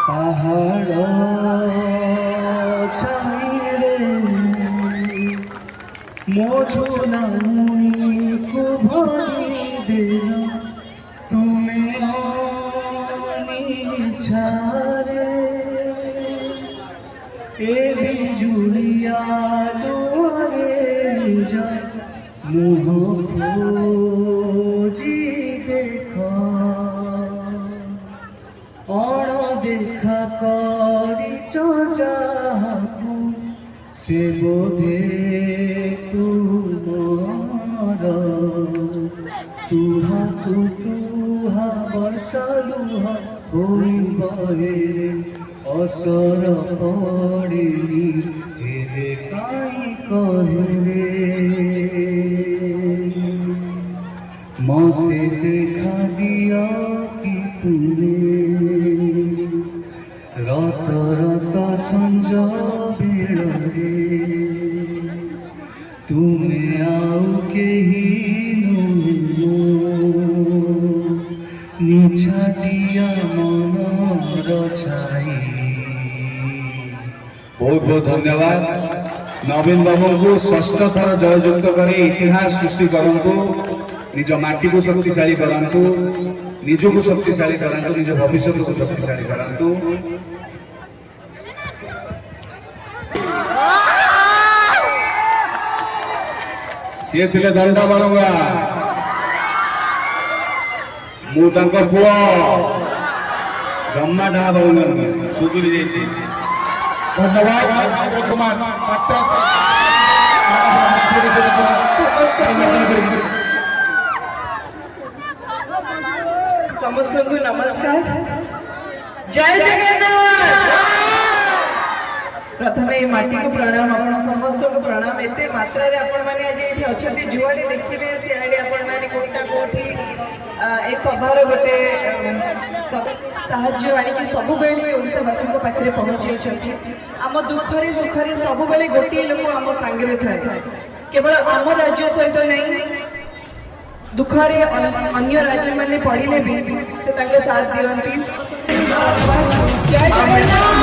পাহাড় ছাইরে মোঝুনামুনি কুভরি দিল তুমি ছাড়ে এ বিজুলিয়া দুয়ারে যা মুহ খোঁজি দেখ অণদেখা করিছ যাহাকু সে বোধে তুমর তুহাকু তুহা বর্ষা লুহা হই বহেরে অসর পড়িনি হেরে কাই কহেরে মতে দেখা দিয়া কি তুমি রত রত সঞ্জ বেড়ে তুমি আউ কেহি নিছাটিয়া মনর ছাই। बहुत बहुत धन्यवाद नवीन बाबू को षष्ठ थर जययुक्त कर इतिहास सृष्टि करंतु निज माटी को शक्तिशाली करंतु निज को शक्तिशाली करंतु निज भविष्य को शक्तिशाली करंतु। सी थे दंडा बारंगा मु पुआ जम्मा ढा बारंगा सुधुरी जाइए। धन्यवाद कुमार पात्र समस्त को नमस्कार जय जगन्नाथ। प्रथम ये माटी को प्रणाम आपण समस्त को प्रणाम एते मात्रा रे आपण माने आज एठी अछती जुआडे देखिबे सिआडे आपण माने कोटा कोठी ए सभार गोटे साहाଯ୍ୟ आनिकी सब बेले ओडिशावासी पाखे पहुँचे आम दुखरे सुखरे सब बेले गोटे लोक आम सांगे थाए केवल आम राज्य सहित नहीं दुखरे अन्य राज्य माने पड़िले भी से साथ दियंती। जय जगन्नाथ।